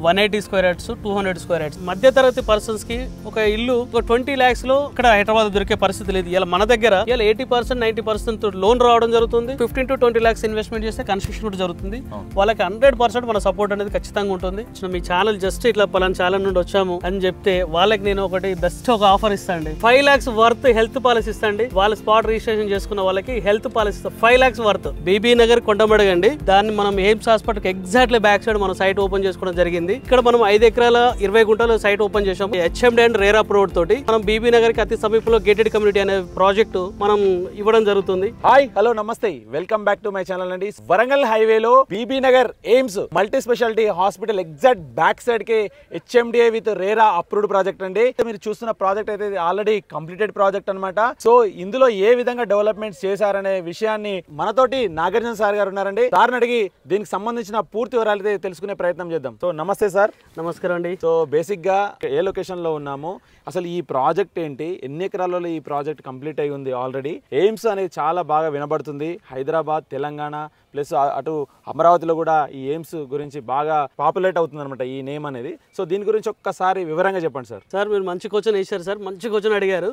180 square yards 200 square yards మధ్య తరగతి persons కి ఒక ఇల్లు ఒక 20 lakhs లో ఇక్కడ హైదరాబాద్ దొరికే పరిస్థితి లేదు. ఇలా మన దగ్గర ఇలా 80% 90% లోన్ రావడం జరుగుతుంది. 15 to 20 lakhs ఇన్వెస్ట్మెంట్ చేస్తే కన్స్ట్రక్షన్ కూడా జరుగుతుంది. వాళ్ళకి 100% మన సపోర్ట్ అనేది ఖచ్చితంగా ఉంటుంది. మీ ఛానల్ జస్ట్ ఇట్లా పలానా ఛానల్ నుండి వచ్చాము అని చెప్తే వాళ్ళకి నేను ఒకటి బెస్ట్ ఒక ఆఫర్ ఇస్తాండి. 5 lakhs వర్త్ హెల్త్ పాలసీ ఇస్తాండి. వాళ్ళ స్పాట్ రిజిస్ట్రేషన్ చేసుకున్న వాళ్ళకి health policy 5 lakhs worth. Bibi Nagar కొండమడగండి. దాన్ని మనం AIIMS hospital exactly back side మనం సైట్ ఓపెన్ చేసుకోవడం జరిగింది. ఇక్కడ మనం 5 ఎకరాల 20 గుంటల సైట్ ఓపెన్ చేసాం. హెచ్ఎండి అండ్ రేరాప్ రోడ్ తోటి మనం బీబీ నగర్ కి అతి సమీపంలో గేటెడ్ కమ్యూనిటీ అనే ప్రాజెక్టు మనం ఇవ్వడం జరుగుతుంది. Hi hello namaste, welcome back to my channel అండి. వరంగల్ హైవేలో Bibi Nagar AIIMS multi speciality hospital exact back side కి HMDA with RERA approved project అండి. మీరు చూస్తున్న ప్రాజెక్ట్ అయితే ఆల్రెడీ కంప్లీటెడ్ ప్రాజెక్ట్ అనమాట. సో ఇందులో ఏ విధంగా డెవలప్మెంట్స్ చేశారనే విషయాన్ని మనతోటి నాగార్జున సార్ గారు ఉన్నారండి. సార్ని అడిగి దీనికి సంబంధించిన పూర్తి వివరాలు అయితే తెలుసుకునే ప్రయత్నం చేద్దాం. సో నమస్తే సార్. నమస్కారం అండి. సో బేసిక్ గా ఏ లొకేషన్ లో ఉన్నాము, అసలు ఈ ప్రాజెక్ట్ ఏంటి, ఎన్ని ఎకరాలలో ఈ ప్రాజెక్ట్ కంప్లీట్ అయి ఉంది ఆల్రెడీ, ఎయిమ్స్ అనేది చాలా బాగా వినబడుతుంది. హైదరాబాద్, తెలంగాణ ప్లస్ అటు అమరావతిలో కూడా ఈ ఎయిమ్స్ గురించి బాగా పాపులేట్ అవుతుంది అనమాట ఈ నేమ్ అనేది. సో దీని గురించి ఒక్కసారి వివరంగా చెప్పండి సార్. సార్ మీరు మంచి క్వశ్చన్ వేశారు సార్, మంచి క్వశ్చన్ అడిగారు.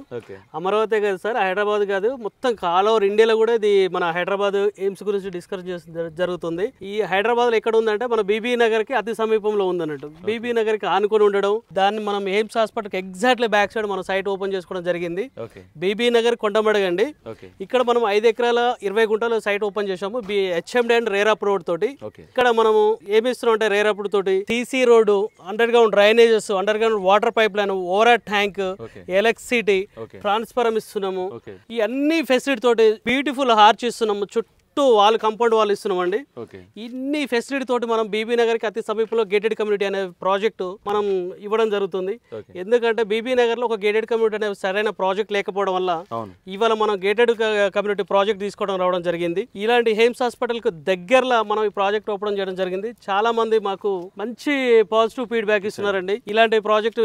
అమరావతి కాదు సార్, హైదరాబాద్ కాదు, మొత్తం ఆల్ ఓవర్ ఇండియాలో కూడా ఇది మన హైదరాబాద్ ఎయిమ్స్ గురించి డిస్కస్ జరుగుతుంది. ఈ హైదరాబాద్ లో ఎక్కడ ఉందంటే మన బీబీ నగర్ కి అతి సమీపంలో ఉందన్నట్టు. బీబీ నగర్ కి ఆనుకొని ఉండడం, దాన్ని మనం AIIMS hospital exactly back side మనం సైట్ ఓపెన్ చేసుకోవడం జరిగింది. బీబీ నగర్ కొండమడగండి. ఇక్కడ మనం 5 ఎకరాల 20 గుంటల సైట్ ఓపెన్ చేసాము. హెచ్ఎండి అండ్ రేరాప్ రోడ్ తోటి. ఇక్కడ మనము ఏమి ఇస్తున్నాం అంటే రేరాప్ తోటి CC road, under ground drainages, under ground water pipe line, over tank, electricity, transformer ఇస్తున్నాము. ఈ అన్ని ఫెసిలిటీ తోటి బ్యూటిఫుల్ హార్చ్ ఇస్తున్నాము. చుట్టూ వాల్ కాంపౌండ్ వాల్ ఇస్తున్నామండి. ఇన్ని ఫెసిలిటీ తోటి మనం బీబీ నగర్ కి అతి సమీపంలో గేటెడ్ కమ్యూనిటీ అనే ప్రాజెక్టు మనం ఇవ్వడం జరుగుతుంది. ఎందుకంటే బీబీ నగర్ లో ఒక గేటెడ్ కమ్యూనిటీ అనే సరైన ప్రాజెక్ట్ లేకపోవడం వల్ల ఇవాళ మనం గేటెడ్ కమ్యూనిటీ ప్రాజెక్ట్ తీసుకోవడం రావడం జరిగింది. ఇలాంటి ఎయిమ్స్ హాస్పిటల్ కు దగ్గరలో మనం ఈ ప్రాజెక్ట్ ఓపెన్ చేయడం జరిగింది. చాలా మంది మాకు మంచి పాజిటివ్ ఫీడ్బ్యాక్ ఇస్తున్నారండి. ఇలాంటి ప్రాజెక్ట్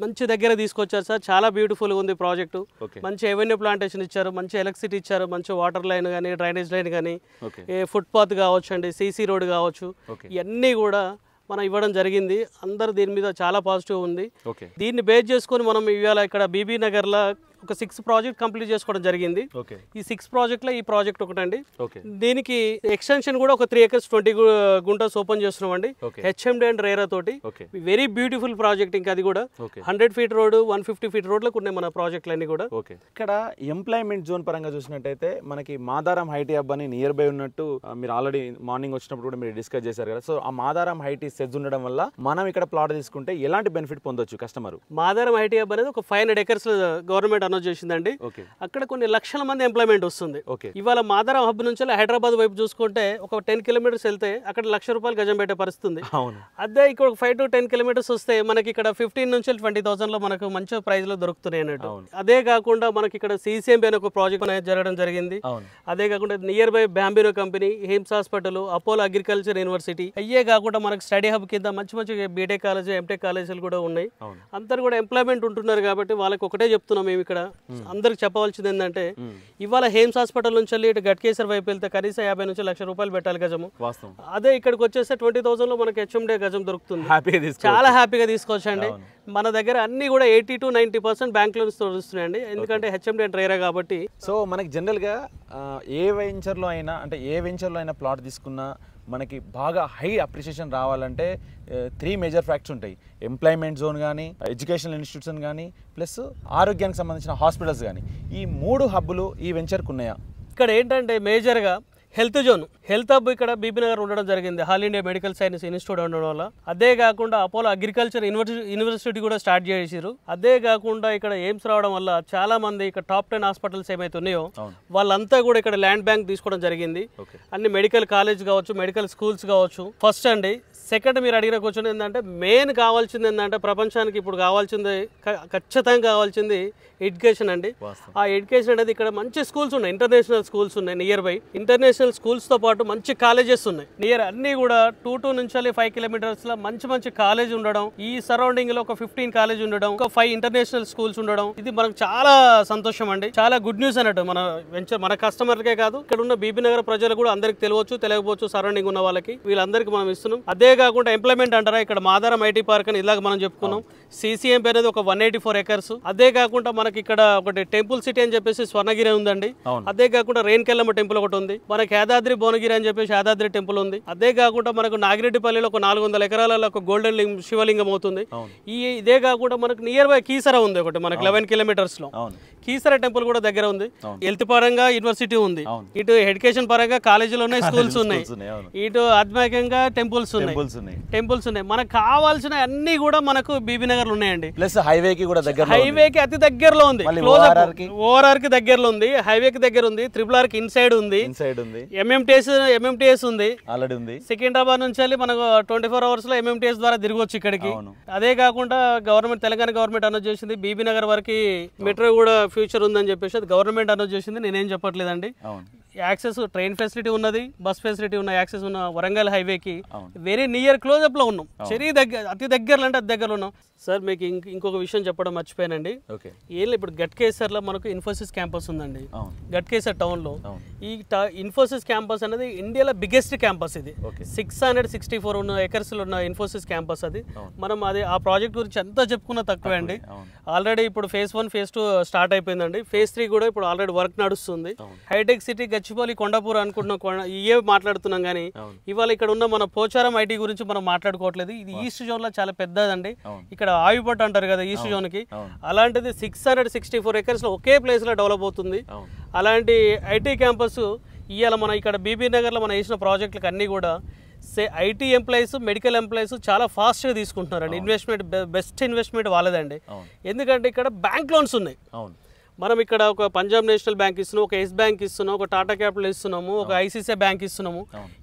మంచి దగ్గర తీసుకొచ్చారు సార్. చాలా బ్యూటిఫుల్ గా ఉంది ప్రాజెక్టు. మంచి ఎవెన్యూ ప్లాంటేషన్ ఇచ్చారు, మంచి ఎలక్ట్రిసిటీ ఇచ్చారు, మంచి వాటర్ లైన్ కానీ, డ్రైనేజ్ లైన్ కానీ, ఫుట్పాత్ కావచ్చు అండి, సిసి రోడ్ కావచ్చు, ఇవన్నీ కూడా మనం ఇవ్వడం జరిగింది. అందరు దీని మీద చాలా పాజిటివ్ ఉంది. దీన్ని బేస్ చేసుకొని మనం ఇవాళ ఇక్కడ బీబీ నగర్ లో ఒక 6 ప్రాజెక్ట్ కంప్లీట్ చేసుకోవడం జరిగింది. ఈ 6 ప్రాజెక్ట్ లో ఈ ప్రాజెక్ట్ ఒకటండి. దీనికి ఎక్స్టెన్షన్ కూడా ఒక 3 acres 20 గుంటస్ ఓపెన్ చేస్తున్నాం అండి. హెచ్ఎండి అండ్ రేరా తోటి వెరీ బ్యూటిఫుల్ ప్రాజెక్ట్. ఇంకా అది కూడా 100 feet రోడ్, 150 feet రోడ్లకు ఉన్నాయి మన ప్రాజెక్టులు అన్ని కూడా. ఇక్కడ ఎంప్లాయ్మెంట్ జోన్ పరంగా చూసినట్టయితే మనకి మాదారం హైటీ హబ్ అని నియర్ బై ఉన్నట్టు మీరు ఆల్రెడీ మార్నింగ్ వచ్చినప్పుడు కూడా మీరు డిస్కస్ చేశారు కదా. సో ఆ మాదారం హైటీ సెజ్ ఉండడం వల్ల మనం ఇక్కడ ప్లాట్ తీసుకుంటే ఎలాంటి బెనిఫిట్ పొందొచ్చు కస్టమర్? మాదారం హైటీ హబ్ అనేది ఒక 500 acres గవర్నమెంట్ అనౌన్స్ చేసిందండి. అక్కడ కొన్ని లక్షల మంది ఎంప్లాయ్మెంట్ వస్తుంది. ఇవాళ మాదారం హబ్ నుంచి హైదరాబాద్ వైపు చూసుకుంటే ఒక 10 kilometers వెళ్తే అక్కడ ₹1,00,000 గజం పెట్టే పరిస్థితుంది. అదే ఇక్కడ 5 to 10 kilometers వస్తే మనకి ఇక్కడ 15 నుంచి 20,000 లో మనకు మంచి ప్రైస్ లో దొరుకుతున్నాయి అన్నట్టు. అదే కాకుండా మనకి ఇక్కడ సిసిఎంబి అనే ఒక ప్రాజెక్ట్ అనేది జరగడం జరిగింది. అదే కాకుండా near by Bambino company, AIIMS hospital, Apollo agriculture university, అయ్యే కాకుండా మనకి స్టడీ హబ్ కింద మంచి మంచి బీటెక్ కాలేజ్, ఎంటెక్ కాలేజీలు కూడా ఉన్నాయి. అందరు కూడా ఎంప్లాయ్మెంట్ ఉంటున్నారు కాబట్టి వాళ్ళకి ఒకటే చెప్తున్నాం మేము ఇక్కడ అందరికి చెప్పవలసింది ఏంటంటే ఇవాళ ఎయిమ్స్ హాస్పిటల్ నుంచి ఇటు గట్కేసర్ వైపు వెళ్తే కనీసం 50 నుంచి ₹1,00,000 పెట్టాలి గజము. అదే ఇక్కడికి వచ్చేస్తే 20,000 లో మనకి హెచ్ఎండి గజం దొరుకుతుంది. చాలా హ్యాపీగా తీసుకోవచ్చండి. మన దగ్గర అన్ని కూడా 80 to 90% బ్యాంక్ లోన్స్ దొరుకుతున్నాయండి. ఎందుకంటే హెచ్ఎండి అంటే రేరా కాబట్టి. సో మనకి జనరల్ గా ఏ వెంచర్ లో అయినా ప్లాట్ తీసుకున్నా మనకి బాగా హై అప్రిషియేషన్ రావాలంటే 3 మేజర్ ఫ్యాక్టర్స్ ఉంటాయి. ఎంప్లాయ్మెంట్ జోన్ కానీ, ఎడ్యుకేషనల్ ఇన్స్టిట్యూషన్ కానీ, ప్లస్ ఆరోగ్యానికి సంబంధించిన హాస్పిటల్స్ కానీ, ఈ 3 హబ్బులు ఈ వెంచర్కి ఉన్నాయా? ఇక్కడ ఏంటంటే మేజర్గా హెల్త్ జోన్, హెల్త్ హబ్ ఇక్కడ బీబీ నగర్ ఉండడం జరిగింది. All India medical science institute ఉండడం వల్ల. అదే కాకుండా అపోలో అగ్రికల్చర్ యూనివర్సిటీ కూడా స్టార్ట్ చేసారు. అదే కాకుండా ఇక్కడ ఎయిమ్స్ రావడం వల్ల చాలా మంది ఇక్కడ టాప్ 10 హాస్పిటల్స్ ఏమైతే ఉన్నాయో వాళ్ళంతా కూడా ఇక్కడ ల్యాండ్ బ్యాంక్ తీసుకోవడం జరిగింది. అన్ని మెడికల్ కాలేజ్ కావచ్చు, మెడికల్ స్కూల్స్ కావచ్చు. ఫస్ట్ అండి. సెకండ్ మీరు అడిగిన క్వశ్చన్ ఏంటంటే మెయిన్ కావాల్సింది ఏంటంటే ప్రపంచానికి ఇప్పుడు కావాల్సింది, ఖచ్చితంగా కావాల్సింది ఎడ్యుకేషన్ అండి. ఆ ఎడ్యుకేషన్ అనేది ఇక్కడ మంచి స్కూల్స్ ఉన్నాయి, ఇంటర్నేషనల్ స్కూల్స్ ఉన్నాయి నియర్ బై. ఇంటర్నేషనల్ ఇంటర్నేషనల్ స్కూల్స్తో పాటు మంచి కాలేజెస్ ఉన్నాయి. నియర్ అన్నీ కూడా 2 నుంచి 5 కిలోమీటర్స్లో మంచి కాలేజ్ ఉండడం, ఈ సరౌండింగ్లో ఒక 15 కాలేజ్ ఉండడం, ఒక 5 ఇంటర్నేషనల్ స్కూల్స్ ఉండడం, ఇది మనకు చాలా సంతోషం అండి. చాలా గుడ్ న్యూస్ అన్నట్టు మన కస్టమర్లకే కాదు, ఇక్కడ ఉన్న బీబీ నగర్ ప్రజలు కూడా అందరికి తెలియకపోవచ్చు సరౌండింగ్ ఉన్న వాళ్ళకి, వీళ్ళందరికీ మనం ఇస్తున్నాం. అదే కాకుండా ఎంప్లాయ్మెంట్ అంటారా, ఇక్కడ మాదారం ఐటీ పార్క్ అని ఇలాగ మనం చెప్పుకున్నాం. CCMP అనేది ఒక 184 ఎకర్స్. అదే కాకుండా మనకి ఇక్కడ ఒకటి టెంపుల్ సిటీ అని చెప్పేసి స్వర్ణగిరి ఉందండి. అదే కాకుండా రేణకెల్లమ్మ టెంపుల్ ఒకటి ఉంది. మనకి యాదాద్రి భువనగిరి అని చెప్పేసి యాదాద్రి టెంపుల్ ఉంది. అదే కాకుండా మనకు నాగిరెడ్డిపల్లిలో ఒక 400 ఎకరాలలో ఒక గోల్డెన్ శివలింగం అవుతుంది. ఇదే కాకుండా మనకు నియర్ బై కీసరా ఉంది ఒకటి, మనకి 11 కిలోమీటర్స్ లో కీసరా టెంపుల్ కూడా దగ్గర ఉంది. హెల్త్ పరంగా యూనివర్సిటీ ఉంది, ఇటు ఎడ్యుకేషన్ పరంగా కాలేజీలు ఉన్నాయి, స్కూల్స్ ఉన్నాయి, ఇటు ఆధ్యాత్మికంగా టెంపుల్స్ ఉన్నాయి. మనకు కావాల్సిన అన్ని కూడా మనకు బీబీ నగర్ ఉన్నాయండి. ప్లస్ హైవేకి కూడా దగ్గర, హైవేకి అతి దగ్గరలో ఉంది, ఓఆర్ఆర్ కి దగ్గరలో ఉంది, హైవేకి దగ్గర ఉంది, RRR కి ఇన్సైడ్ ఉంది, MMTS ఉంది, సికింద్రాబాద్ నుంచి వెళ్ళి మనకు 24 అవర్స్ లో MMTS ద్వారా తిరగొచ్చు ఇక్కడికి. అదే కాకుండా తెలంగాణ గవర్నమెంట్ అనౌన్స్ చేసింది బీబీ నగర్ వరకు మెట్రో కూడా ఫ్యూచర్ ఉందని చెప్పేసి, అది గవర్నమెంట్ అనౌన్స్ చేసింది, నేనేం చెప్పట్లేదండి. యాక్సెస్ ట్రైన్ ఫెసిలిటీ ఉన్నది, బస్ ఫెసిలిటీ ఉన్న యాక్సెస్ ఉన్న వరంగల్ హైవేకి వెరీ నియర్ క్లోజ్అప్ లో ఉన్నాం. అతి దగ్గరలో అంటే అతి దగ్గరలో ఉన్నాం. సార్ మీకు ఇంకొక విషయం చెప్పడం మర్చిపోయానండి. ఏం ఇప్పుడు గట్కేసర్ లో మనకు ఇన్ఫోసిస్ క్యాంపస్ ఉందండి. గట్కేసర్ టౌన్ లో ఈ ఇన్ఫోసిస్ క్యాంపస్ అనేది ఇండియాలో బిగ్గెస్ట్ క్యాంపస్. ఇది 664 ఎకర్స్ లో ఉన్న ఇన్ఫోసిస్ క్యాంపస్. అది మనం ఆ ప్రాజెక్ట్ గురించి ఎంత చెప్పుకున్నా తక్కువే అండి. ఆల్రెడీ ఇప్పుడు phase 1 phase 2 స్టార్ట్ అయిపోయిందండి. phase 3 కూడా ఇప్పుడు ఆల్రెడీ వర్క్ నడుస్తుంది. హైటెక్ సిటీ గచ్చిబౌలి కొండాపూర్ అనుకుంటున్నాం, ఇవే మాట్లాడుతున్నాం కానీ ఇవాళ ఇక్కడ ఉన్న మన పోచారం ఐటీ గురించి మనం మాట్లాడుకోవట్లేదు. ఇది ఈస్ట్ జోన్ లో చాలా పెద్దదండి. ఇక్కడ ఆయుపట్ అంటారు కదా ఈస్ట్ జోన్ కి, అలాంటిది 664 ఎకర్స్ లో ఒకే ప్లేస్ లో డెవలప్ అవుతుంది. అలాంటి ఐటీ క్యాంపస్ ఇవాళ మన ఇక్కడ బీబీ నగర్ లో మనం వేసిన ప్రాజెక్టులకు అన్ని కూడా ఐటీ ఎంప్లాయీస్, మెడికల్ ఎంప్లాయీస్ చాలా ఫాస్ట్గా తీసుకుంటున్నారండి. ఇన్వెస్ట్మెంట్ బెస్ట్ ఇన్వెస్ట్మెంట్ వాళ్ళదండి. ఎందుకంటే ఇక్కడ బ్యాంక్ లోన్స్ ఉన్నాయి. మనం ఇక్కడ ఒక పంజాబ్ నేషనల్ బ్యాంక్ ఇస్తున్నాం, ఒక ఎస్ బ్యాంక్ ఇస్తున్నాం, ఒక టాటా క్యాపిటల్ ఇస్తున్నాము, ఒక ICICI బ్యాంక్ ఇస్తున్నాము.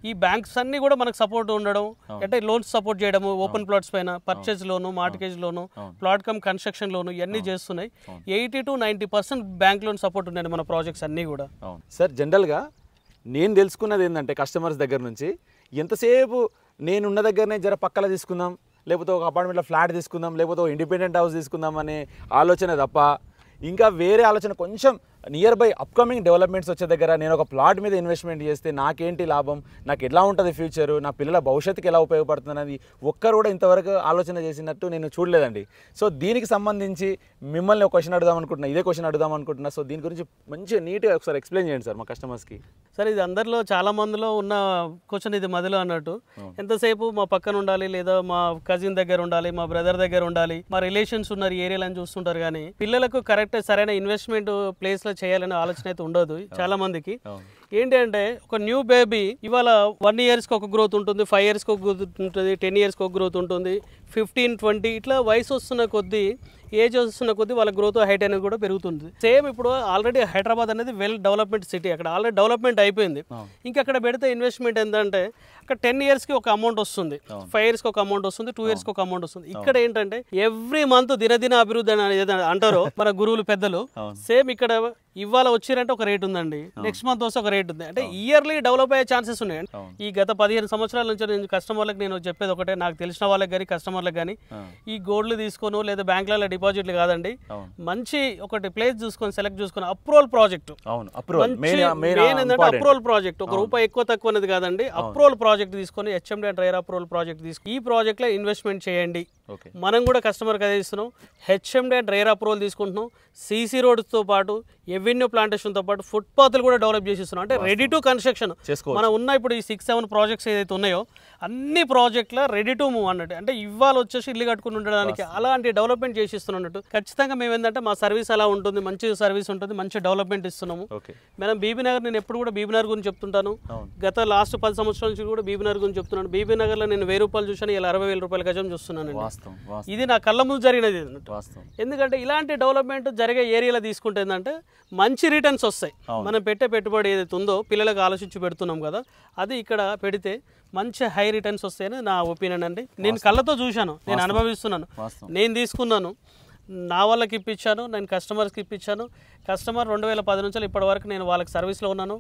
ఈ బ్యాంక్స్ అన్ని కూడా మనకు సపోర్ట్ ఉండడం అంటే లోన్స్ సపోర్ట్ చేయడము, ఓపెన్ ప్లాట్స్ పైన పర్చేజ్ లోను, మార్టిగేజ్ లోను, ప్లాట్ కమ్ కన్స్ట్రక్షన్ లోను ఇవన్నీ చేస్తున్నాయి. 80 to 90% బ్యాంక్ లోన్ సపోర్ట్ ఉన్నాయి మన ప్రాజెక్ట్స్ అన్ని కూడా. సార్ జనరల్గా నేను తెలుసుకున్నది ఏంటంటే కస్టమర్స్ దగ్గర నుంచి, ఎంతసేపు నేనున్న దగ్గరనే జర పక్కల తీసుకుందాం, లేకపోతే ఒక అపార్ట్మెంట్లో ఫ్లాట్ తీసుకుందాం, లేకపోతే ఒక ఇండిపెండెంట్ హౌస్ తీసుకుందాం అనే ఆలోచన తప్ప ఇంకా వేరే ఆలోచన కొంచెం నియర్ బై అప్కమింగ్ డెవలప్మెంట్స్ వచ్చే దగ్గర నేను ఒక ప్లాట్ మీద ఇన్వెస్ట్మెంట్ చేస్తే నాకేంటి లాభం, నాకు ఎలా ఉంటుంది ఫ్యూచరు, నా పిల్లల భవిష్యత్తుకి ఎలా ఉపయోగపడుతుంది అనేది ఒక్కరు కూడా ఇంతవరకు ఆలోచన చేసినట్టు నేను చూడలేదండి. సో దీనికి సంబంధించి మిమ్మల్ని ఒక క్వశ్చన్ అడుగుదాం అనుకుంటున్నా, ఇదే క్వశ్చన్ అడుగుదాం అనుకుంటున్నా. సో దీని గురించి మంచిగా నీట్గా ఒకసారి ఎక్స్ప్లెయిన్ చేయండి సార్ మా కస్టమర్స్కి. సార్ ఇది అందరిలో చాలా మందిలో ఉన్న క్వశ్చన్ ఇది మధ్యలో అన్నట్టు, ఎంతసేపు మా పక్కన ఉండాలి, లేదా మా కజిన్ దగ్గర ఉండాలి, మా బ్రదర్ దగ్గర ఉండాలి, మా రిలేషన్స్ ఉన్నారు ఏరియాలో అని చూస్తుంటారు. కానీ పిల్లలకు కరెక్ట్ సరైన ఇన్వెస్ట్మెంట్ ప్లేస్ లో చేయాలనే ఆలోచన అయితే ఉండదు చాలా మందికి. ఏంటి అంటే ఒక న్యూ బేబీ ఇవాళ 1 years కి ఒక గ్రోత్ ఉంటుంది, 5 years కి ఒక గ్రోత్ ఉంటుంది, 10 years కి ఒక గ్రోత్ ఉంటుంది, 15, 20 ఇట్లా వయసు వస్తున్న కొద్దీ, ఏజ్ వస్తున్న కొద్దీ వాళ్ళ గ్రోత్ హైట్ అనేది కూడా పెరుగుతుంది. సేమ్ ఇప్పుడు ఆల్రెడీ హైదరాబాద్ అనేది వెల్ డెవలప్మెంట్ సిటీ, అక్కడ ఆల్రెడీ డెవలప్మెంట్ అయిపోయింది. ఇంకా అక్కడ పెడితే ఇన్వెస్ట్మెంట్ ఏంటంటే అక్కడ 10 years కి ఒక అమౌంట్ వస్తుంది, 5 years కి ఒక అమౌంట్ వస్తుంది, 2 years కి ఒక అమౌంట్ వస్తుంది. ఇక్కడ ఏంటంటే ఎవ్రీ మంత్ దినదిన అభివృద్ధి అని అంటారు మన గురువులు పెద్దలు. సేమ్ ఇక్కడ ఇవాళ వచ్చిరంటే ఒక రేట్ ఉందండి, నెక్స్ట్ మంత్ వస్తే ఒక రేట్ ఉంది. అంటే ఇయర్లీ డెవలప్ అయ్యే ఛాన్సెస్ ఉన్నాయి. ఈ గత 15 సంవత్సరాల నుంచి నేను కస్టమర్లకు నేను చెప్పేది ఒకటే, నాకు తెలిసిన వాళ్ళకి కానీ కస్టమర్లకు కానీ ఈ గోల్డ్లు తీసుకోను లేదా బ్యాంకులలో డిపాజిట్లు కాదండి, మంచి ఒకటి ప్లేస్ చూసుకొని సెలెక్ట్ చేసుకొని అప్రూవల్ ప్రాజెక్ట్, అప్రూవల్ ప్రాజెక్ట్, ఒక రూపాయి ఎక్కువ తక్కువ అనేది కాదండి, అప్రూవల్ ప్రాజెక్ట్ తీసుకొని HMD అండ్ రైరా అప్రూవల్ ప్రాజెక్ట్ తీసుకొని ఈ ప్రాజెక్ట్ లో ఇన్వెస్ట్మెంట్ చేయండి. మనం కూడా కస్టమర్కి అదే ఇస్తున్నాం. HMD అండ్ రైరా అప్రూవల్ తీసుకుంటున్నాం. CC రోడ్స్తో పాటు ఎవెన్యూ ప్లాంటేషన్తో పాటు ఫుట్పాత్లు కూడా డెవలప్ చేసిస్తున్నాం. అంటే రెడీ టు కన్స్ట్రక్షన్ మనం ఉన్న ఇప్పుడు ఈ 6-7 ప్రాజెక్ట్స్ ఏదైతే ఉన్నాయో అన్ని ప్రాజెక్టుల రెడీ టు మూవ్ అన్నట్టు, అంటే ఇవాళ వచ్చేసి ఇల్లు కట్టుకుని ఉండడానికి అలాంటి డెవలప్మెంట్ చేసి ఇస్తున్నట్టు. ఖచ్చితంగా మేము ఏంటంటే మా సర్వీస్ అలా ఉంటుంది, మంచి సర్వీస్ ఉంటుంది, మంచి డెవలప్మెంట్ ఇస్తున్నాము. మనం బీబీ నగర్, నేను ఎప్పుడు కూడా బీబీ నగర్ గురించి చెప్తుంటాను. గత లాస్ట్ 10 సంవత్సరాల నుంచి కూడా బీబీ నగర్ గురించి చెప్తున్నాను. బీబీ నగర్లో నేను 1000 రూపాయలు చూసాను, ఇలా 60,000 రూపాయల గజం చూస్తున్నాను. ఇది నా కళ్ళ ముందు జరిగినది. ఎందుకంటే ఇలాంటి డెవలప్మెంట్ జరిగే ఏరియాలో తీసుకుంటే ఏంటంటే మంచి రిటర్న్స్ వస్తాయి. మనం పెట్టే పెట్టుబడి ఏదైతే ఉందో పిల్లలకు ఆలోచించి పెడుతున్నాం కదా, అది ఇక్కడ పెడితే మంచి హై రిటర్న్స్ వస్తాయని నా ఒపీనియన్ అండి. నేను కళ్ళతో చూశాను, నేను అనుభవిస్తున్నాను, నేను తీసుకున్నాను. నా వాళ్ళకి ఇప్పించాను, నేను కస్టమర్స్కి ఇప్పించాను. కస్టమర్ 2010 నుంచి ఇప్పటి వరకు నేను వాళ్ళకి సర్వీస్లో ఉన్నాను.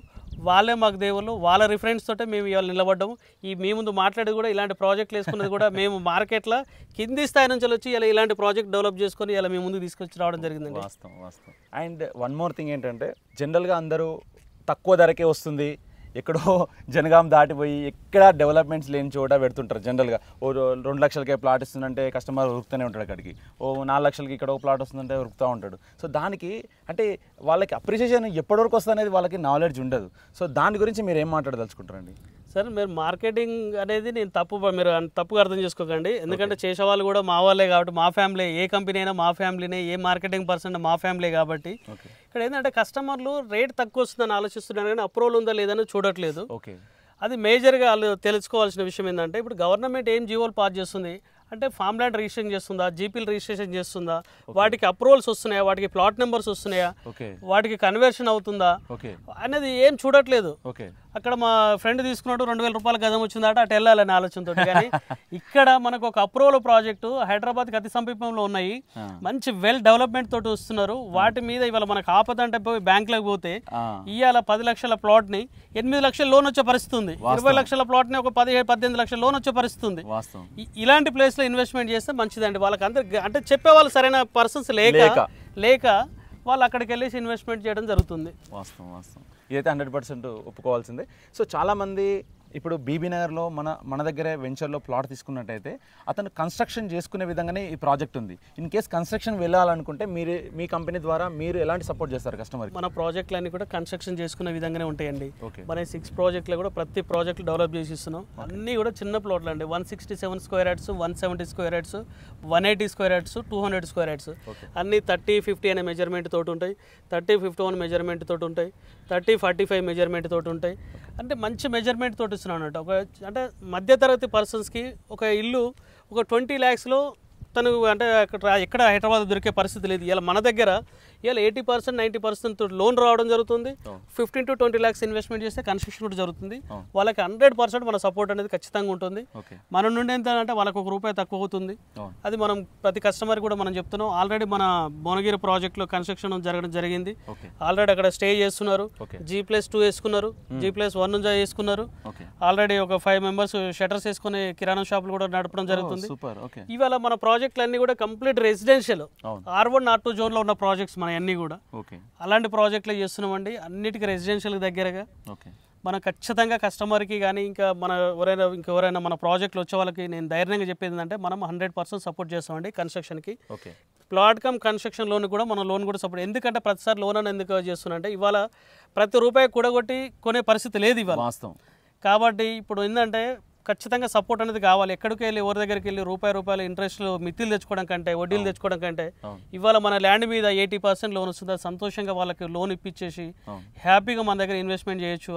వాళ్ళే మాకు దేవుళ్ళు, వాళ్ళ రిఫరెన్స్ తోటే మేము ఇవాళ నిలబడ్డాము. మీ ముందు మాట్లాడేది కూడా ఇలాంటి ప్రాజెక్టులు వేసుకున్నది కూడా మేము మార్కెట్లో కింది స్థాయి నుంచి వచ్చి ఇలా ఇలాంటి ప్రాజెక్ట్ డెవలప్ చేసుకొని ఇలా మీ ముందుకు తీసుకొచ్చి రావడం జరిగిందండి. వాస్తవం. అండ్ వన్ మోర్ థింగ్ ఏంటంటే జనరల్గా అందరూ తక్కువ ధరకే వస్తుంది, ఎక్కడో జనగాం దాటిపోయి ఎక్కడ డెవలప్మెంట్స్ లేని చోట పెడుతుంటారు. జనరల్గా ఓ 2 లక్షలకే ప్లాట్ ఇస్తుందంటే కస్టమర్ ఉరుకుతూనే ఉంటాడు, అక్కడికి ఓ 4 లక్షలకి ఇక్కడ ఒక ప్లాట్ వస్తుందంటే ఉరుకుతూ ఉంటాడు. సో దానికి అంటే వాళ్ళకి అప్రిషియేషన్ ఎప్పటివరకు వస్తుంది అనేది వాళ్ళకి నాలెడ్జ్ ఉండదు. సో దాని గురించి మీరు ఏం మాట్లాడదలుచుకుంటారండి? సార్ మీరు మార్కెటింగ్ అనేది నేను మీరు తప్పుగా అర్థం చేసుకోకండి. ఎందుకంటే చేసేవాళ్ళు కూడా మా వాళ్ళే కాబట్టి, మా ఫ్యామిలీ, ఏ కంపెనీ అయినా మా ఫ్యామిలీనే, ఏ మార్కెటింగ్ పర్సన్ మా ఫ్యామిలీ కాబట్టి ఇక్కడ ఏంటంటే కస్టమర్లు రేట్ తక్కువ వస్తుందని ఆలోచిస్తున్నారు కానీ అప్రూవల్ ఉందా లేదని చూడట్లేదు. అది మేజర్గా వాళ్ళు తెలుసుకోవాల్సిన విషయం ఏంటంటే ఇప్పుడు గవర్నమెంట్ ఏం జీవోలు పాస్ చేస్తుంది అంటే ఫామ్ ల్యాండ్ రిజిస్ట్రేషన్ చేస్తుందా, జీపీలు రిజిస్ట్రేషన్ చేస్తుందా, వాటికి అప్రూవల్స్ వస్తున్నాయా, వాటికి ప్లాట్ నెంబర్స్ వస్తున్నాయా, వాటికి కన్వర్షన్ అవుతుందా అనేది ఏం చూడట్లేదు. అక్కడ మా ఫ్రెండ్ తీసుకున్నట్టు 2000 రూపాయల గజం వచ్చిందట అటు వెళ్ళాలని ఆలోచనతో. కానీ ఇక్కడ మనకు ఒక అప్రూవల్ ప్రాజెక్టు హైదరాబాద్కి అతి సమీపంలో ఉన్నాయి, మంచి వెల్ డెవలప్మెంట్ తోటి వస్తున్నారు. వాటి మీద ఇవాళ మనకు ఆపదంటే పోయి బ్యాంకులకు పోతే ఇవాళ 10 లక్షల ప్లాట్ని 8 లక్షల లోన్ వచ్చే పరిస్థితి ఉంది, 20 లక్షల ప్లాట్ని ఒక 17-18 లక్షల లోన్ వచ్చే పరిస్థితి ఉంది. ఇలాంటి ప్లేస్లో ఇన్వెస్ట్మెంట్ చేస్తే మంచిదండి. వాళ్ళకి అందరు అంటే చెప్పేవాళ్ళు సరైన పర్సన్స్ లేక వాళ్ళు అక్కడికి వెళ్ళేసి ఇన్వెస్ట్మెంట్ చేయడం జరుగుతుంది. వాస్తవం. ఇదైతే 100% ఒప్పుకోవాల్సిందే. సో చాలామంది ఇప్పుడు బీబీ నగర్లో మన దగ్గరే వెంచర్లో ప్లాట్ తీసుకున్నట్టయితే అతను కన్స్ట్రక్షన్ చేసుకునే విధంగానే ఈ ప్రాజెక్ట్ ఉంది. ఇన్ కేస్ కన్స్ట్రక్షన్ వెళ్ళాలనుకుంటే మీ కంపెనీ ద్వారా మీరు ఎలాంటి సపోర్ట్ చేస్తారు కస్టమర్? మన ప్రాజెక్టులన్నీ కూడా కన్స్ట్రక్షన్ చేసుకునే విధంగానే ఉంటాయండి. మన 6 ప్రాజెక్టులు కూడా ప్రతి ప్రాజెక్టు డెవలప్ చేసి ఇస్తున్నాం. అన్నీ కూడా చిన్న ప్లాట్లు అండి, 167 square yards, 170 square yards, 180 square yards, 200 square yards, అన్నీ 30-50 అనే మెజర్మెంట్ తోటి ఉంటాయి, 30-51 మెజర్మెంట్ తోటి ఉంటాయి, 30-45 మెజర్మెంట్ తోటి ఉంటాయి. అంటే మంచి మెజర్మెంట్ తోటి ఇస్తున్నాను అన్నట్టు. అంటే మధ్యతరగతి పర్సన్స్కి ఒక ఇల్లు ఒక 20 lakhsలో తను అంటే ఎక్కడ హైదరాబాద్ దొరికే పరిస్థితి లేదు. ఇలా మన దగ్గర ఇలా 80% 90% లోన్ రావడం జరుగుతుంది. 15 to 20 lakhs ఇన్వెస్ట్మెంట్ చేస్తే కన్స్ట్రక్షన్ కూడా జరుగుతుంది. వాళ్ళకి 100% మన సపోర్ట్ అనేది ఖచ్చితంగా ఉంటుంది. మన నుండి ఎంత అంటే వాళ్ళకి ₹1 తక్కువ అవుతుంది. అది మనం ప్రతి కస్టమర్ కూడా మనం చెప్తున్నాం. ఆల్రెడీ మన భువనగిరి ప్రాజెక్ట్లో కన్స్ట్రక్షన్ జరగడం జరిగింది. ఆల్రెడీ అక్కడ స్టే చేస్తున్నారు, G+2 వేసుకున్నారు, G+1 వేసుకున్నారు. ఆల్రెడీ ఒక 5 members షటర్స్ వేసుకుని కిరాణా షాపులు కూడా నడపడం జరుగుతుంది. ఇవాళ మన ప్రాజెక్టులన్నీ కూడా కంప్లీట్ రెసిడెన్షియల్ R1 R2 జోన్లో ఉన్న ప్రాజెక్ట్స్ మన అన్నీ కూడా అలాంటి ప్రాజెక్టులు చేస్తున్నామండి. అన్నిటికీ రెసిడెన్షియల్ దగ్గరగా మనం ఖచ్చితంగా కస్టమర్కి కానీ ఇంకా ఇంకెవరైనా మన ప్రాజెక్టులు వచ్చే వాళ్ళకి నేను ధైర్యంగా చెప్పేది ఏంటంటే మనం 100% సపోర్ట్ చేస్తామండి కన్స్ట్రక్షన్కి. ప్లాట్ కమ్ కన్స్ట్రక్షన్ లోన్ కూడా మన లోన్ కూడా సపోర్ట్. ఎందుకంటే ప్రతిసారి లోన్ అని ఎందుకు చేస్తున్నంటే ఇవాళ ప్రతి రూపాయి కూడగొట్టి కొనే పరిస్థితి లేదు ఇవాళ. కాబట్టి ఇప్పుడు ఏంటంటే ఖచ్చితంగా సపోర్ట్ అనేది కావాలి. ఎక్కడికి వెళ్ళి ఎవరి దగ్గరికి వెళ్ళి రూపాయలు ఇంట్రెస్ట్లు మిత్తులు తెచ్చుకోవడం కంటే, వడ్డీలు తెచ్చుకోవడం కంటే ఇవాళ మన ల్యాండ్ మీద 80% లోన్ వస్తుంది. సంతోషంగా వాళ్ళకి లోన్ ఇప్పించేసి హ్యాపీగా మన దగ్గర ఇన్వెస్ట్మెంట్ చేయొచ్చు.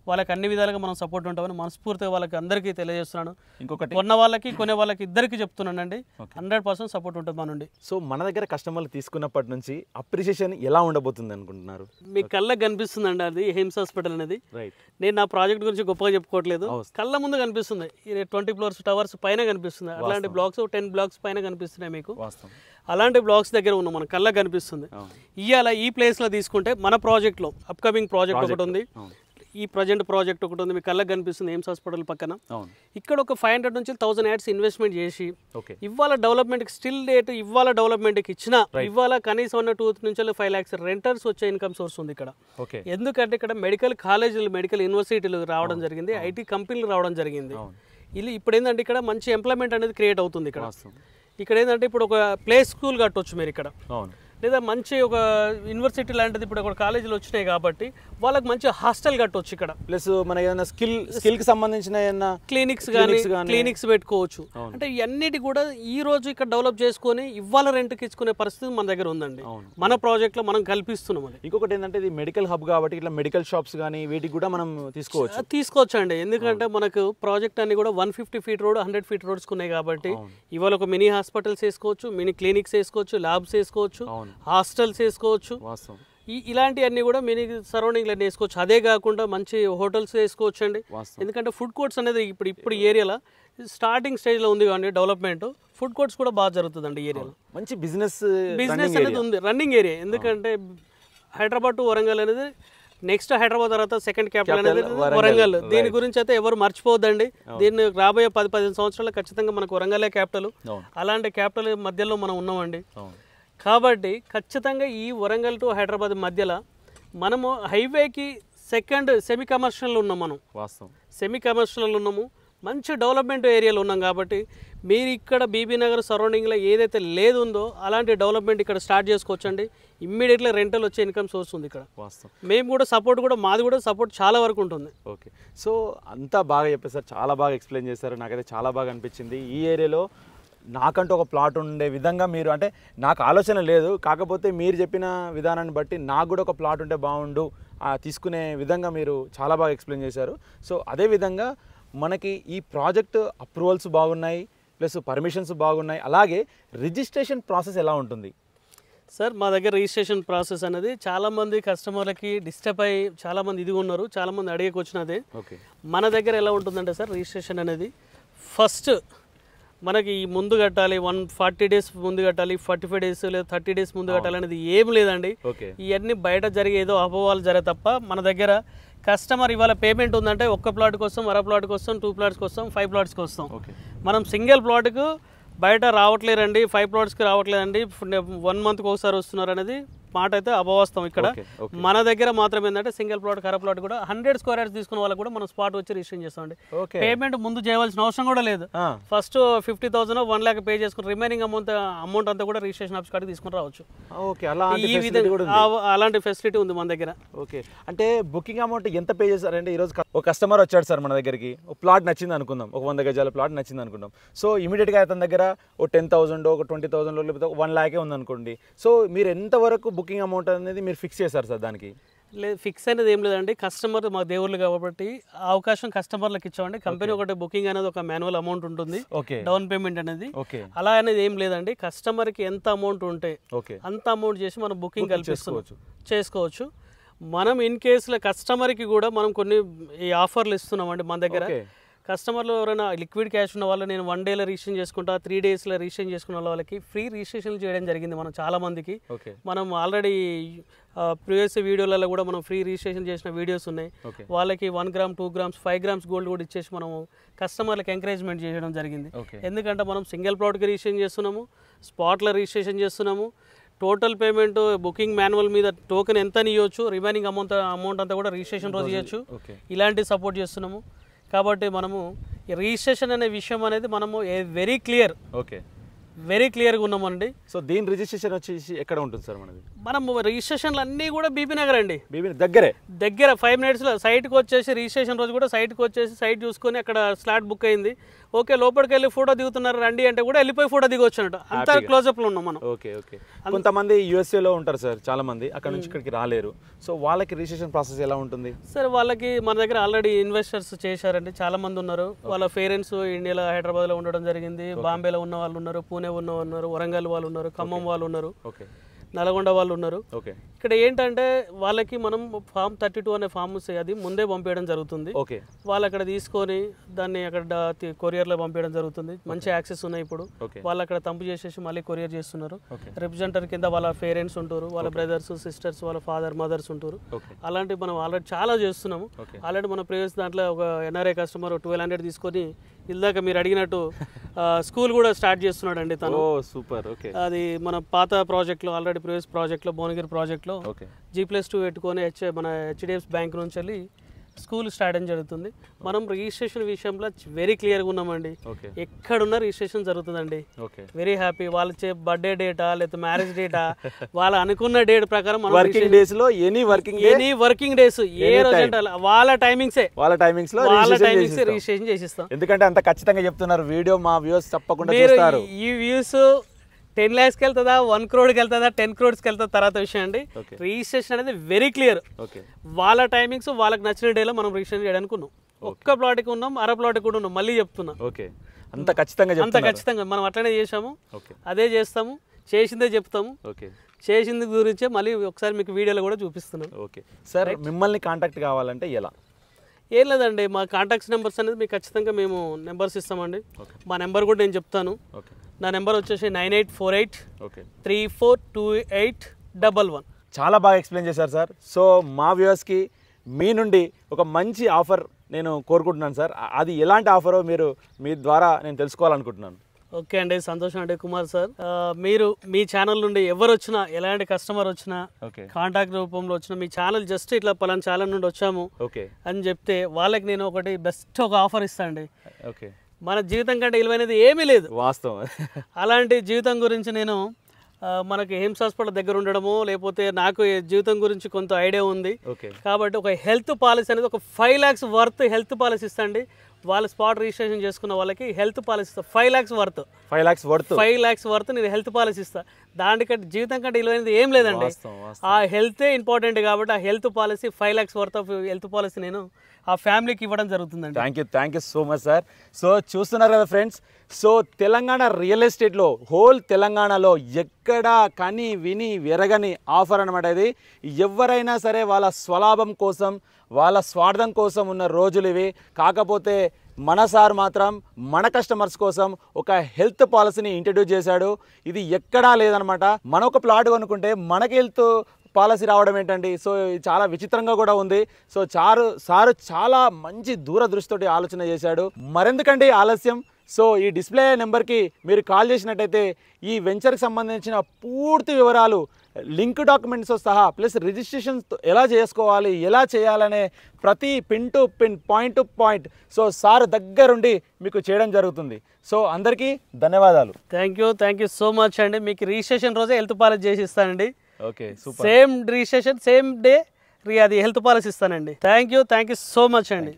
వాళ్ళకి అన్ని విధాలుగా మనం సపోర్ట్ ఉంటామని మనస్ఫూర్తిగా వాళ్ళకి అందరికీ తెలియజేస్తున్నాను. ఇంకొకటి కొన్న వాళ్ళకి కొనే వాళ్ళకి ఇద్దరికి చెప్తున్నానండి, 100% సపోర్ట్ ఉంటుంది మన నుండి. సో మన దగ్గర కస్టమర్లు తీసుకున్నప్పటి నుంచి అప్రిషియేషన్ ఎలా ఉండబోతుంది అనుకుంటున్నారు? మీ కళ్ళకి కనిపిస్తుందండి అది హెయిమ్స్ హాస్పిటల్ అనేది. నేను నా ప్రాజెక్ట్ గురించి గొప్పగా చెప్పుకోవట్లేదు, కళ్ళ ముందు కనిపిస్తుంది. 20 floors టవర్స్ పైన కనిపిస్తుంది. అలాంటి బ్లాక్స్ 10 blocks పైన కనిపిస్తున్నాయి మీకు. అలాంటి బ్లాక్స్ దగ్గర ఉన్నాం, మన కళ్ళకి కనిపిస్తుంది. ఇవాళ ఈ ప్లేస్లో తీసుకుంటే మన ప్రాజెక్ట్లో అప్కమింగ్ ప్రాజెక్ట్ ఒకటి ఉంది, ఈ ప్రజెంట్ ప్రాజెక్ట్ ఒకటి ఉంది, మీ కళ్ళకి కనిపిస్తుంది ఎయిమ్స్ హాస్పిటల్ పక్కన. ఇక్కడ ఒక 500 నుంచి 1000 యాడ్స్ ఇన్వెస్ట్మెంట్ చేసి ఇవాళ డెవలప్మెంట్కి స్టిల్ డేట్ ఇవాళ డెవలప్మెంట్కి ఇచ్చిన ఇవాళ కనీసం 2 నుంచి 5 lakhs రెంటర్స్ వచ్చే ఇన్కమ్ సోర్స్ ఉంది ఇక్కడ. ఎందుకంటే ఇక్కడ మెడికల్ కాలేజీలు, మెడికల్ యూనివర్సిటీలు రావడం జరిగింది, ఐటీ కంపెనీలు రావడం జరిగింది. ఇప్పుడు ఏంటంటే ఇక్కడ మంచి ఎంప్లాయ్మెంట్ అనేది క్రియేట్ అవుతుంది. ఇక్కడ ఏంటంటే ఇప్పుడు ఒక ప్లే స్కూల్ కట్టవచ్చు మీరు ఇక్కడ, లేదా మంచి ఒక యూనివర్సిటీ లాంటిది ఇప్పుడు ఒక కాలేజీలు వచ్చినాయి కాబట్టి వాళ్ళకి మంచి హాస్టల్ కట్టవచ్చు ఇక్కడ. ప్లస్ మన ఏదైనా స్కిల్ కి సంబంధించిన క్లినిక్స్ పెట్టుకోవచ్చు. అంటే ఇవన్నిటి కూడా ఈ రోజు ఇక్కడ డెవలప్ చేసుకొని ఇవాళ రెంట్కి ఇచ్చుకునే పరిస్థితి మన దగ్గర ఉందండి, మన ప్రాజెక్ట్ లో మనం కల్పిస్తున్నాం. ఇంకొకటి ఏంటంటే ఇది మెడికల్ హబ్ కాబట్టి ఇట్లా మెడికల్ షాప్స్ కానీ వీటికి కూడా మనం తీసుకోవచ్చు అండి. ఎందుకంటే మనకు ప్రాజెక్ట్ అన్ని కూడా 150 feet రోడ్ 100 feet రోడ్స్ ఉన్నాయి కాబట్టి ఇవాళ ఒక మినీ హాస్పిటల్స్ వేసుకోవచ్చు, మినీ క్లినిక్స్ వేసుకోవచ్చు, ల్యాబ్స్ వేసుకోవచ్చు, హాస్టల్స్ వేసుకోవచ్చు. ఇలాంటివన్నీ కూడా మినీ సరౌండింగ్ అన్నీ వేసుకోవచ్చు. అదే కాకుండా మంచి హోటల్స్ వేసుకోవచ్చు అండి. ఎందుకంటే ఫుడ్ కోర్ట్స్ అనేది ఇప్పుడు ఏరియాలో స్టార్టింగ్ స్టేజ్లో ఉంది కానీ డెవలప్మెంట్ ఫుడ్ కోర్ట్స్ కూడా బాగా జరుగుతుందండి ఈ ఏరియాలో. మంచి బిజినెస్ అనేది ఉంది, రన్నింగ్ ఏరియా. ఎందుకంటే హైదరాబాద్ టు వరంగల్ అనేది నెక్స్ట్ హైదరాబాద్ తర్వాత సెకండ్ క్యాపిటల్ అనేది వరంగల్. దీని గురించి అయితే ఎవరు మర్చిపోవద్దండి. దీన్ని రాబోయే 10-15 సంవత్సరాలు ఖచ్చితంగా మనకు వరంగలే క్యాపిటల్. అలాంటి క్యాపిటల్ మధ్యలో మనం ఉన్నామండి. కాబట్టి ఖచ్చితంగా ఈ వరంగల్ టు హైదరాబాద్ మధ్యలో మనము హైవేకి సెకండ్ సెమీ కమర్షియల్ ఉన్నాం. మనం వాస్తవం సెమీ కమర్షియల్ ఉన్నాము, మంచి డెవలప్మెంట్ ఏరియాలో ఉన్నాం. కాబట్టి మీరు ఇక్కడ బీబీ నగర్ సరౌండింగ్లో ఏదైతే లేదు ఉందో అలాంటి డెవలప్మెంట్ ఇక్కడ స్టార్ట్ చేసుకోవచ్చండి. ఇమ్మీడియట్లీ రెంటల్ వచ్చే ఇన్కమ్ సోర్స్ ఉంది ఇక్కడ. వాస్తవం మేము కూడా సపోర్ట్ కూడా మాది కూడా సపోర్ట్ చాలా వరకు ఉంటుంది. ఓకే, సో అంతా బాగా చెప్పారు సార్, చాలా బాగా ఎక్స్ప్లెయిన్ చేశారు. నాకైతే చాలా బాగా అనిపించింది. ఈ ఏరియాలో నాకంటూ ఒక ప్లాట్ ఉండే విధంగా మీరు, అంటే నాకు ఆలోచన లేదు, కాకపోతే మీరు చెప్పిన విధానాన్ని బట్టి నాకు కూడా ఒక ప్లాట్ ఉంటే బాగుండు తీసుకునే విధంగా మీరు చాలా బాగా ఎక్స్ప్లెయిన్ చేశారు. సో అదేవిధంగా మనకి ఈ ప్రాజెక్ట్ అప్రూవల్స్ బాగున్నాయి, ప్లస్ పర్మిషన్స్ బాగున్నాయి. అలాగే రిజిస్ట్రేషన్ ప్రాసెస్ ఎలా ఉంటుంది సార్? మా దగ్గర రిజిస్ట్రేషన్ ప్రాసెస్ అనేది చాలామంది కస్టమర్లకి డిస్టర్బ్ అయ్యి చాలామంది ఇది ఉన్నారు, చాలామంది అడిగేకి వచ్చినదే. ఓకే, మన దగ్గర ఎలా ఉంటుందంటే సార్, రిజిస్ట్రేషన్ అనేది ఫస్ట్ మనకి ముందు కట్టాలి, 140 days ముందు కట్టాలి, 45 days లేదా 30 days ముందు కట్టాలి అనేది ఏం లేదండి. ఇవన్నీ బయట జరిగే ఏదో అపోవాలు జరే తప్ప మన దగ్గర కస్టమర్ ఇవాళ పేమెంట్ ఉందంటే ఒక్క ప్లాట్ కోసం, అర ప్లాట్ కోసం, 2 plots కోసం, 5 plots కోసం. మనం సింగిల్ ప్లాట్కు బయట రావట్లేరండి, 5 plotsకి రావట్లేదండి, 1 monthకి ఒకసారి వస్తున్నారు అనేది మాట అయితే అపవాస్తవం. ఇక్కడ మన దగ్గర మాత్రం ఏంటంటే సింగిల్ ప్లాట్, కర ప్లాట్ కూడా 100 square yards తీసుకున్న వాళ్ళకి కూడా మనం స్పాట్ వచ్చి రిజిస్ట్రేషన్ చేస్తామండి. పేమెంట్ ముందు చేయవలసిన అవసరం కూడా లేదు. ఫస్ట్ 50,000 1 lakh పే చేసుకుని రిమైనింగ్ అమౌంట్ అంతా కూడా రిజిస్ట్రేషన్ ఆఫీస్ కాడికి తీసుకుని రావచ్చు. ఈ విధంగా అలాంటి ఫెసిలిటీ ఉంది మన దగ్గర. ఓకే, అంటే బుకింగ్ అమౌంట్ ఎంత పే చేస్తారంటే, ఈరోజు ఒక కస్టమర్ వచ్చాడు సార్ మన దగ్గరికి, ఒక ప్లాట్ నచ్చింది అనుకుందాం, ఒక 100 గజాల ప్లాట్ నచ్చింది అనుకుందాం. సో ఇమీడియట్గా అతని దగ్గర ఒక 10,000 ఒక 20,000 లేకపోతే 1 lakh ఉందనుకోండి. సో మీరు ఎంతవరకు బుకింగ్ అమౌంట్ అనేది మీరు ఫిక్స్ చేశారు సార్? దానికి లేదు, ఫిక్స్ అనేది ఏం లేదండి. కస్టమర్ మా దేవుళ్ళు కాబట్టి ఆ అవకాశం కస్టమర్లకు ఇచ్చామండి. కంపెనీ ఒకటి బుకింగ్ అనేది ఒక మాన్యువల్ అమౌంట్ ఉంటుంది, డౌన్ పేమెంట్ అనేది. అలా అనేది ఏం లేదండి. కస్టమర్కి ఎంత అమౌంట్ ఉంటే అంత అమౌంట్ చేసి మనం బుకింగ్ చేసుకోవచ్చు. మనం ఇన్ కేసులో కస్టమర్కి కూడా మనం కొన్ని ఈ ఆఫర్లు ఇస్తున్నామండి మన దగ్గర. కస్టమర్లు ఎవరైనా లిక్విడ్ క్యాష్ ఉన్న వాళ్ళు నేను 1 dayలో రిజిస్ట్రేషన్ చేసుకుంటా, 3 daysలో రిజిస్ట్రేషన్ చేసుకున్న వాళ్ళకి ఫ్రీ రిజిస్ట్రేషన్ చేయడం జరిగింది మనం చాలా మందికి. మనం ఆల్రెడీ ప్రీవియస్ వీడియోలలో కూడా మనం ఫ్రీ రిజిస్ట్రేషన్ చేసిన వీడియోస్ ఉన్నాయి. వాళ్ళకి 1 gram 2 grams 5 grams గోల్డ్ కూడా ఇచ్చేసి మనము కస్టమర్లకు ఎంకరేజ్మెంట్ చేయడం జరిగింది. ఎందుకంటే మనం సింగిల్ ప్లాట్కి రిజిస్ట్రేషన్ చేస్తున్నాము, స్పాట్లో రిజిస్ట్రేషన్ చేస్తున్నాము. టోటల్ పేమెంట్ బుకింగ్ మాన్యువల్ మీద టోకెన్ ఎంత ఇవ్వచ్చు, రిమైనింగ్ అమౌంట్ అంతా కూడా రిజిస్ట్రేషన్ రోజు ఇవ్వచ్చు. ఇలాంటి సపోర్ట్ చేస్తున్నాము. కాబట్టి మనము రిజిస్ట్రేషన్ అనే విషయం అనేది మనము వెరీ క్లియర్గా ఉన్నామండి. సో దీని రిజిస్ట్రేషన్ వచ్చేసి ఎక్కడ ఉంటుంది సార్ మనది? మనము రిజిస్ట్రేషన్లు అన్నీ కూడా బీబీ నగర్ అండి, దగ్గర 5 minutesలో సైట్కి వచ్చేసి రిజిస్ట్రేషన్ రోజు కూడా సైట్కి వచ్చేసి సైట్ చూసుకొని అక్కడ స్లాట్ బుక్ అయింది, ఓకే లోపలికి వెళ్ళి ఫోటో దిగుతున్నారు రండి అంటే కూడా వెళ్ళిపోయి ఫోటో దిగొచ్చు అన్నట్టు. అంత క్లోజప్లో ఉన్నాం మనం. ఓకే, కొంతమంది యూఎస్ఏలో ఉంటారు సార్ చాలా మంది, అక్కడ నుంచి ఇక్కడికి రాలేరు. సో వాళ్ళకి రిజిస్ట్రేషన్ ప్రాసెస్ ఎలా ఉంటుంది సార్? వాళ్ళకి మన దగ్గర ఆల్రెడీ ఇన్వెస్టర్స్ చేశారండి, చాలా మంది ఉన్నారు. వాళ్ళ పేరెంట్స్ ఇండియాలో హైదరాబాద్లో ఉండడం జరిగింది, బాంబేలో ఉన్న వాళ్ళు ఉన్నారు, పూణే ఉన్న వాళ్ళు ఉన్నారు, వరంగల్ వాళ్ళు ఉన్నారు, ఖమ్మం వాళ్ళు ఉన్నారు, నల్గొండ వాళ్ళు ఉన్నారు. ఇక్కడ ఏంటంటే వాళ్ళకి మనం ఫామ్ 32 అనే ఫామ్స్ అది ముందే పంపించడం జరుగుతుంది. వాళ్ళు అక్కడ తీసుకొని దాన్ని అక్కడ కొరియర్లో పంపించడం జరుగుతుంది. మంచి యాక్సెస్ ఉన్నాయి ఇప్పుడు. వాళ్ళు అక్కడ తంపు చేసేసి మళ్ళీ కొరియర్ చేస్తున్నారు. రిప్రజెంటర్ కింద వాళ్ళ పేరెంట్స్ ఉంటారు, వాళ్ళ బ్రదర్స్ సిస్టర్స్, వాళ్ళ ఫాదర్ మదర్స్ ఉంటారు. అలాంటివి మనం ఆల్రెడీ చాలా చేస్తున్నాము. ఆల్రెడీ మన ప్రీవియస్ దాంట్లో ఒక ఎన్ఆర్ఐ కస్టమర్ 1200 తీసుకొని ఇందాక మీరు అడిగినట్టు స్కూల్ కూడా స్టార్ట్ చేస్తున్నాడు అండి తను. సూపర్. అది మన పాత ప్రాజెక్ట్లో ఆల్రెడీ ప్రీవియస్ ప్రాజెక్ట్లో భువనగిరి ప్రాజెక్ట్లో G+2 పెట్టుకొని మన హెచ్డిఎఫ్సి బ్యాంక్ నుంచి వెళ్ళి స్కూల్ స్టార్ట్ అని జరుగుతుంది. మనం రిజిస్ట్రేషన్ విషయంలో వెరీ క్లియర్గా ఉన్నామండి. ఎక్కడున్న రిజిస్ట్రేషన్ జరుగుతుందండి. Very happy. వాళ్ళ బర్త్డే డేటా లేదా మ్యారేజ్ డేటా వాళ్ళ అనుకున్న డేట్ ప్రకారం వర్కింగ్ డేస్ ఏ రోజు వాళ్ళ టైమింగ్స్ రిజిస్ట్రేషన్ చేసిస్తాం. ఎందుకంటే అంత ఖచ్చితంగా చెప్తున్నారు వీడియో, మా వ్యూస్ తప్పకుండా చూస్తారు. ఈ వ్యూస్ 10 lakhsకి వెళ్తుందా, 1 crore వెళ్తుందా, 10 crores వెళ్తా తర్వాత విషయం అండి. రిజిస్ట్రేషన్ అనేది వెరీ క్లియర్. వాళ్ళ టైమింగ్స్ వాళ్ళకి నచ్చిన డేలో మనం రిజిస్ట్రేషన్ చేయడానికి ఉన్నాం. ఒక్క ప్లాట్కి ఉన్నాం, అర ప్లాట్కి కూడా ఉన్నాం. మళ్ళీ చెప్తున్నా, అంత ఖచ్చితంగా మనం అట్లనే చేసాము, అదే చేస్తాము, చేసిందే చెప్తాము. చేసింది గురించే మళ్ళీ ఒకసారి మీకు వీడియోలో కూడా చూపిస్తున్నాం. సార్ మిమ్మల్ని కాంటాక్ట్ కావాలంటే ఎలా? ఏం లేదండి, మా కాంటాక్ట్స్ నెంబర్స్ అనేది మీకు ఖచ్చితంగా మేము నెంబర్స్ ఇస్తామండి. మా నెంబర్ కూడా నేను చెప్తాను. నా నెంబర్ వచ్చేసి 9848 ఓకే 342811. చాలా బాగా ఎక్స్ప్లెయిన్ చేశారు సార్. సో మా వ్యూవర్స్కి మీ నుండి ఒక మంచి ఆఫర్ నేను కోరుకుంటున్నాను సార్. అది ఎలాంటి ఆఫరో మీరు మీ ద్వారా నేను తెలుసుకోవాలనుకుంటున్నాను. ఓకే అండి, సంతోషం అండి కుమార్ సార్. మీరు మీ ఛానల్ నుండి ఎవరు వచ్చినా, ఎలాంటి కస్టమర్ వచ్చినా, కాంటాక్ట్ రూపంలో వచ్చినా, మీ ఛానల్ జస్ట్ ఇట్లా పలానా ఛానల్ నుండి వచ్చాము అని చెప్తే వాళ్ళకి నేను ఒకటి బెస్ట్ ఒక ఆఫర్ ఇస్తాను అండి. ఓకే, మన జీవితం కంటే విలువైనది ఏమీ లేదు, వాస్తవం. అలాంటి జీవితం గురించి నేను మనకి ఎయిమ్స్ హాస్పిటల్ దగ్గర ఉండడము, లేకపోతే నాకు జీవితం గురించి కొంత ఐడియా ఉంది కాబట్టి ఒక హెల్త్ పాలసీ అనేది ఒక 5 lakhs వర్త్ హెల్త్ పాలసీ ఇస్తాండి. వాళ్ళు స్పాట్ రిజిస్ట్రేషన్ చేసుకున్న వాళ్ళకి హెల్త్ పాలసీ ఇస్తా. 5 lakhs వర్త్ 5 lakhs వర్త్ నేను హెల్త్ పాలసీ ఇస్తా. దానికంటే జీవితం కంటే విలువైనది ఏం లేదండి. ఆ హెల్తే ఇంపార్టెంట్ కాబట్టి ఆ health policy 5 lakhs worth of health policy నేను ఆ ఫ్యామిలీకి ఇవ్వడం జరుగుతుందండి. Thank you so much sir. So చూస్తున్నారు కదా ఫ్రెండ్స్, సో తెలంగాణ రియల్ ఎస్టేట్లో హోల్ తెలంగాణలో ఎక్కడా కని విని వెరగని ఆఫర్ అనమాట ఇది. ఎవరైనా సరే వాళ్ళ స్వలాభం కోసం, వాళ్ళ స్వార్థం కోసం ఉన్న రోజులు ఇవి. కాకపోతే మన సార్ మాత్రం మన కస్టమర్స్ కోసం ఒక హెల్త్ పాలసీని ఇంట్రడ్యూస్ చేశాడు. ఇది ఎక్కడా లేదనమాట. మన ఒక ప్లాట్ కొనుక్కుంటే మనకి హెల్త్ పాలసీ రావడం ఏంటండి. సో చాలా విచిత్రంగా కూడా ఉంది. సో సారు చాలా మంచి దూరదృష్టితోటి ఆలోచన చేశాడు. మరెందుకండి ఆలస్యం, సో ఈ డిస్ప్లే నెంబర్కి మీరు కాల్ చేసినట్టయితే ఈ వెంచర్కి సంబంధించిన పూర్తి వివరాలు, లింక్ డాక్యుమెంట్స్తో సహా ప్లస్ రిజిస్ట్రేషన్ ఎలా చేసుకోవాలి, ఎలా చేయాలనే ప్రతి pin to pin, point to point so sir దగ్గరుండి మీకు చేయడం జరుగుతుంది. సో అందరికీ ధన్యవాదాలు. థ్యాంక్ యూ సో మచ్ అండి. మీకు రిజిస్ట్రేషన్ రోజే హెల్త్ పాలసీ చేసి ఇస్తానండి. Okay, same registration same day అది హెల్త్ పాలసీ ఇస్తానండి. థ్యాంక్ యూ సో మచ్ అండి.